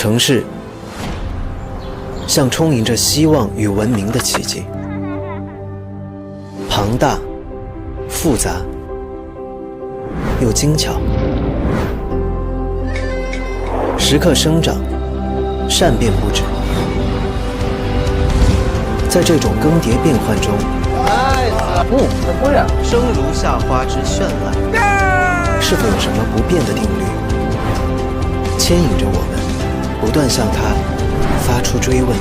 城市像充盈着希望与文明的奇迹，庞大、复杂又精巧，时刻生长，善变不止。在这种更迭变换中，这会啊，生如夏花之绚烂，是否有什么不变的定律，牵引着我们不断向它发出追问？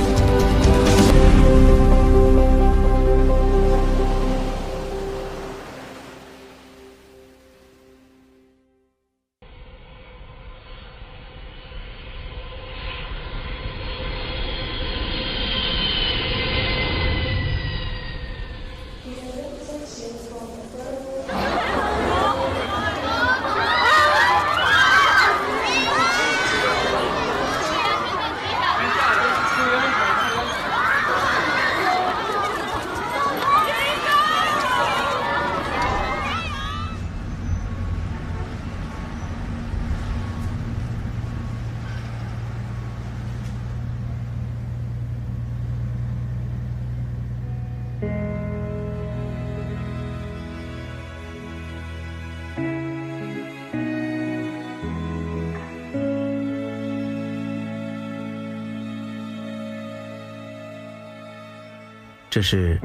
这是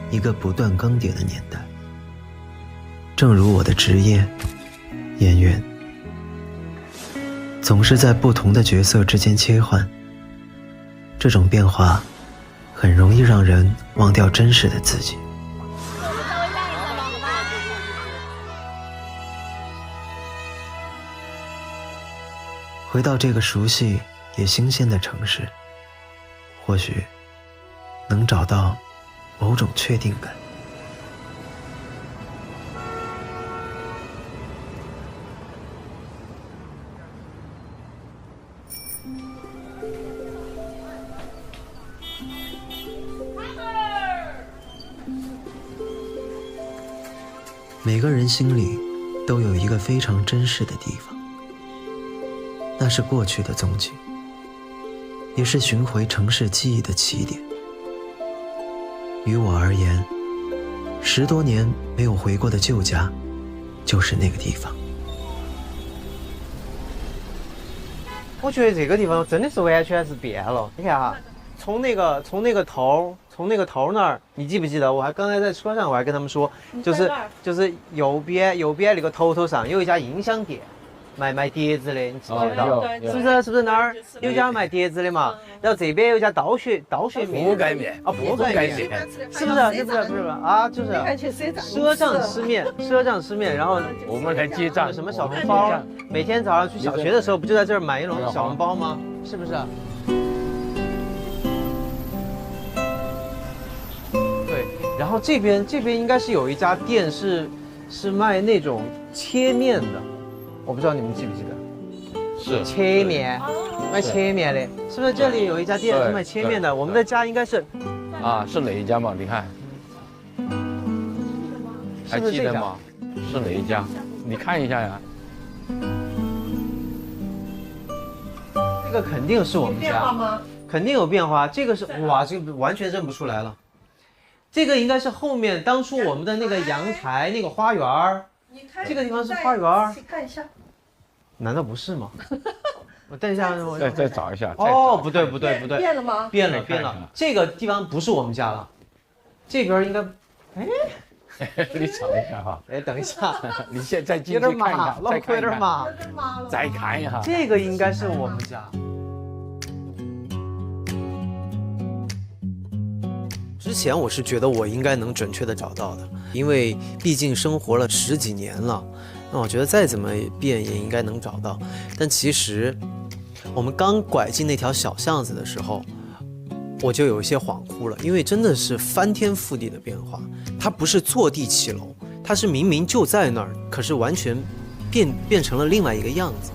一个不断更迭的年代，正如我的职业演员，总是在不同的角色之间切换。这种变化很容易让人忘掉真实的自己。回到这个熟悉也新鲜的城市，或许能找到某种确定感。每个人心里都有一个非常真实的地方，那是过去的踪迹，也是寻回城市记忆的起点。于我而言，10多年没有回过的旧家，就是那个地方。我觉得这个地方真的是完全是变了。你看哈，从那个头那儿，你记不记得？我还刚才在车上，我还跟他们说，就是右边那个头上有一家音响店。卖碟子的，你知不知道？是不是那儿有家卖碟子的嘛？然后这边有家刀削面，覆盖面啊，覆盖面，是不是啊？就是赊账吃面，然后我们来结账，什么小笼包？每天早上去小学的时候，不就在这儿买一笼小笼包吗？是不是？对，然后这边应该是有一家店是卖那种切面的。我不知道你们记不记得，是切面，卖切面的，是不是这里有一家店是卖切面的？我们的家应该是，啊，是哪一家嘛？你看，还记得吗？是哪一家？你看一下呀。这个肯定是我们家，肯定有变化。这个是哇，这个完全认不出来了。这个应该是后面当初我们的那个阳台那个花园。这个地方是花园，看一下，难道不是吗？我等一下，再找一下。哦，不对，变了吗？变了，这个地方不是我们家了，这边应该，哎，你找一下哈。哎，等一下，你现在进去看一看，再看一看，再看一下，这个应该是我们家。之前我是觉得我应该能准确的找到的，因为毕竟生活了10几年了，那我觉得再怎么变也应该能找到。但其实我们刚拐进那条小巷子的时候，我就有一些恍惚了，因为真的是翻天覆地的变化。它不是坐地起楼，它是明明就在那儿，可是完全变成了另外一个样子。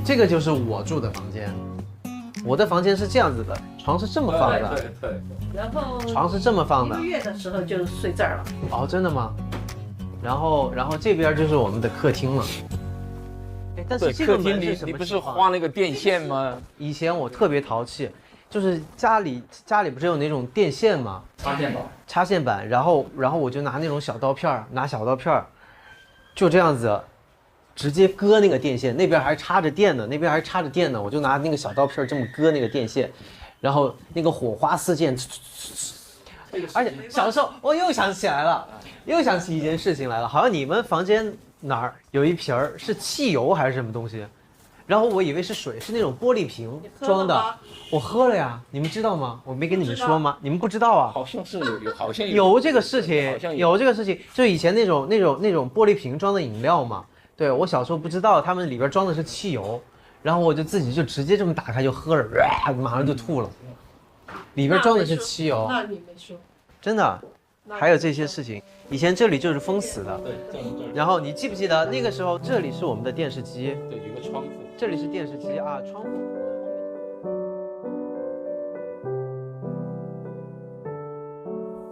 这个就是我住的房间。我的房间是这样子的，床是这么放的，对，然后床是这么放的。1个月的时候就睡这儿了。哦，真的吗？然后这边就是我们的客厅了。但是对，这个客厅门是什你不是么情况画那个电线吗？以前我特别淘气，就是家里不是有那种电线吗？插线板，然后我就拿那种小刀片儿，就这样子，直接割那个电线，那边还插着电呢，我就拿那个小刀片这么割那个电线，然后那个火花四溅，而且小时候我又想起一件事情来了，好像你们房间哪儿有一瓶儿是汽油还是什么东西，然后我以为是水，是那种玻璃瓶装的，我喝了呀，你们知道吗？我没跟你们说吗？你们不知道啊？好像是有，好像有这个事情，好像有这个事情，就以前那种玻璃瓶装的饮料嘛。对，我小时候不知道，他们里边装的是汽油，然后我就自己就直接这么打开就喝了，马上就吐了。里边装的是汽油，那你没说，真的，还有这些事情。以前这里就是封死的，对，然后你记不记得那个时候这里是我们的电视机，对，有个窗户，这里是电视机啊，窗户。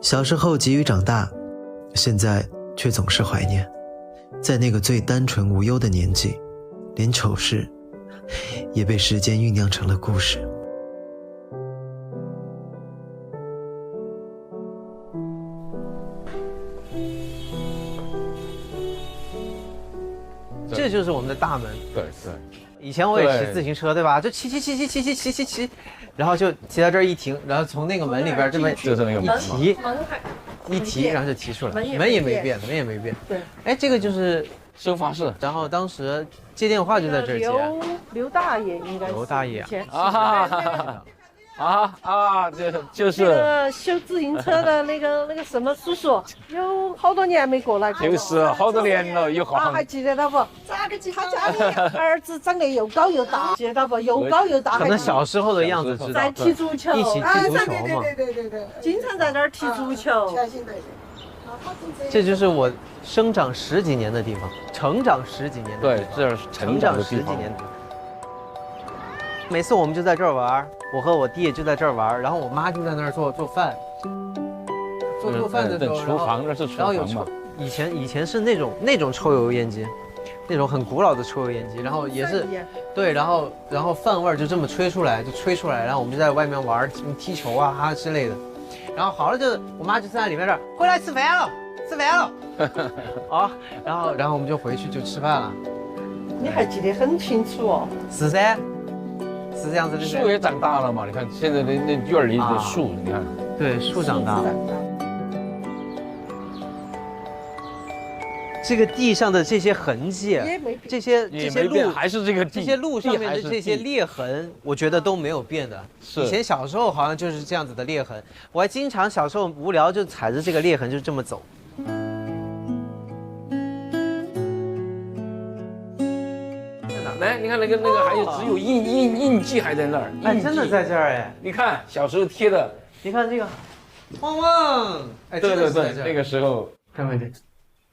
小时候急于长大，现在却总是怀念，在那个最单纯无忧的年纪，连丑事也被时间酝酿成了故事。这就是我们的大门。对，以前我也骑自行车，对吧？就骑，然后就骑到这儿一停，然后从那个门里边这么就是那个门嘛一提，然后就提出来，门也没变。对，哎，这个就是收发室。然后当时接电话就在这儿接。刘大爷应该是。刘大爷以前就是那个修自行车的那个什么叔叔，有好多年没过来过了。就是好多年了，有好。还记得他不？他家里儿子长得又高又大，记得他不？又高又大。可能小时候的样子知道。在踢足球，一起踢足球嘛。对，经常在那儿踢足球。这就是我生长十几年的地方，成长十几年的地方。对，这是成长的地方。每次我们就在这儿玩，我和我弟就在这儿玩，然后我妈就在那儿做饭。做饭的时候，厨房那是厨房嘛。以前是那种抽油烟机，那种很古老的抽油烟机，然后也是对，然后饭味儿就这么吹出来，然后我们就在外面玩踢球啊之类的，然后好了就我妈就在里面这儿回来吃饭了，啊，然后我们就回去就吃饭了。你还记得很清楚哦。是噻。是这样子的。树也长大了嘛？你看现在那院里的树，你看，对，树长大了。这个地上的这些痕迹，这些路还是这个地，这些路上面的这些裂痕，我觉得都没有变的。以前小时候好像就是这样子的裂痕，我还经常小时候无聊就踩着这个裂痕就这么走。来，你看那个还有只有印记还在那儿，哎，真的在这儿哎！你看小时候贴的，你看这个，汪汪，哎，对，那个时候看没见，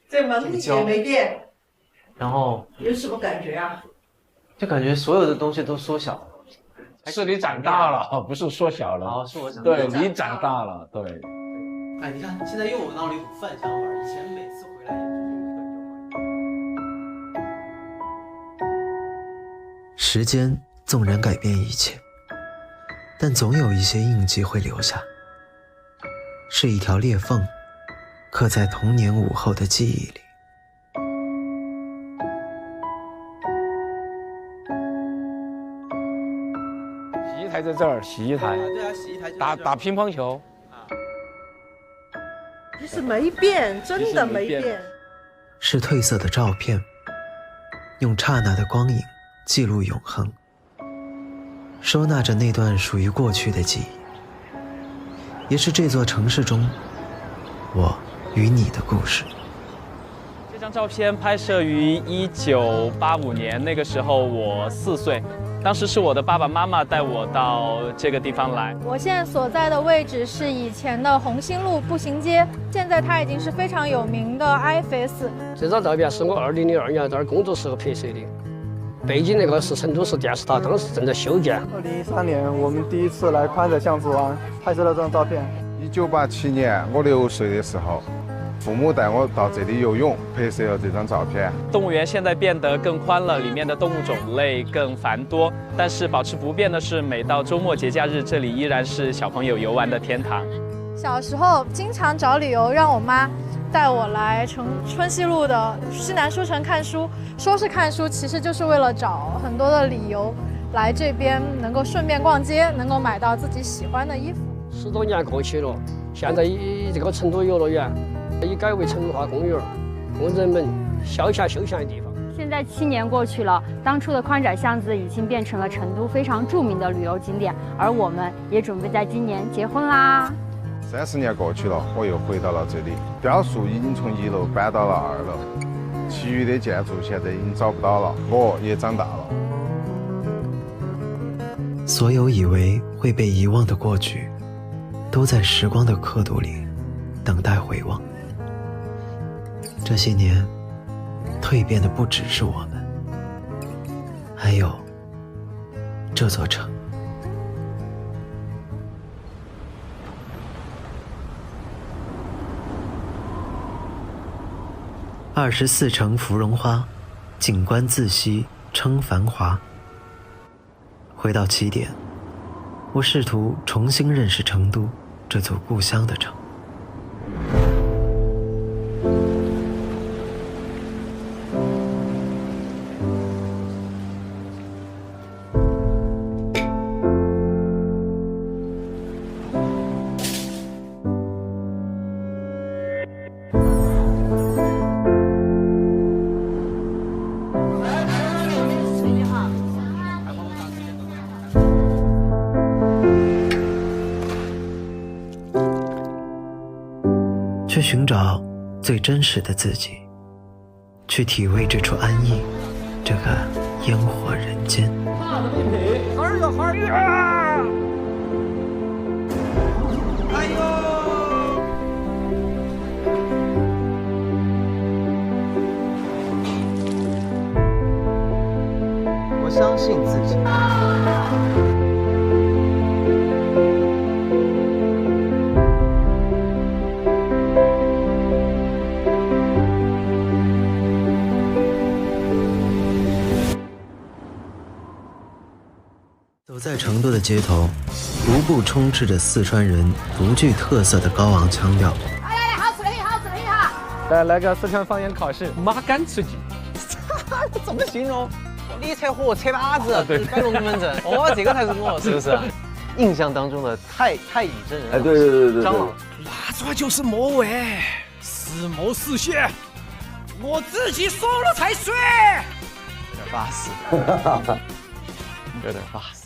这门也没变。然后有什么感觉啊？就感觉所有的东西都缩小了。是你长大了，不是缩小了。哦，是我长大了。对，你长大了，对。哎，你看，现在又闻到了一股饭香味儿。以前每次回来也是时间纵然改变一切，但总有一些印记会留下，是一条裂缝，刻在童年午后的记忆里。洗衣台在这儿，洗衣台。对啊，洗衣台打乒乓球。其实没变，真的没变。是褪色的照片，用刹那的光影记录永恒，收纳着那段属于过去的记忆，也是这座城市中我与你的故事。这张照片拍摄于1985年，那个时候我4岁，当时是我的爸爸妈妈带我到这个地方来。我现在所在的位置是以前的红星路步行街，现在它已经是非常有名的 IFS。这张照片是我2002年在这儿工作时候拍摄的。背景那个是成都市电视塔，当时正在修建。2013年，我们第一次来宽窄巷子湾拍摄了这张照片。1987年，我6岁的时候，父母带我到这里游泳，拍摄了这张照片。动物园现在变得更宽了，里面的动物种类更繁多，但是保持不变的是，每到周末节假日，这里依然是小朋友游玩的天堂。小时候经常找理由让我妈带我来春熙路的西南书城看书，说是看书，其实就是为了找很多的理由来这边，能够顺便逛街，能够买到自己喜欢的衣服。10多年过去了，现在这个成都游乐园已改为成华公园，供人们消遣休闲的地方。现在7年过去了，当初的宽窄巷子已经变成了成都非常著名的旅游景点，而我们也准备在今年结婚啦。30年过去了，我又回到了这里。雕塑已经从1楼搬到了2楼，其余的建筑现在已经找不到了，我也长大了。所有以为会被遗忘的过去，都在时光的刻度里等待回望。这些年，蜕变的不只是我们，还有这座城。24城芙蓉花，景观自惜称繁华。回到起点，我试图重新认识成都这座故乡的城。去寻找最真实的自己，去体味这处安逸，这个烟火人间。哎呦！我相信自己。走在成都的街头，无不充斥着四川人独具特色的高昂腔调。来，好吃的很，好吃的很哈！来个四川方言考试，马杆吃鸡。怎么形容？理财和车把子，对，摆龙门阵。哦，这个才是我，是不是？印象当中的太乙真人。哎，对，张老，那这就是莫为，实谋实现，我自己说了才算。有点巴适，有点巴适。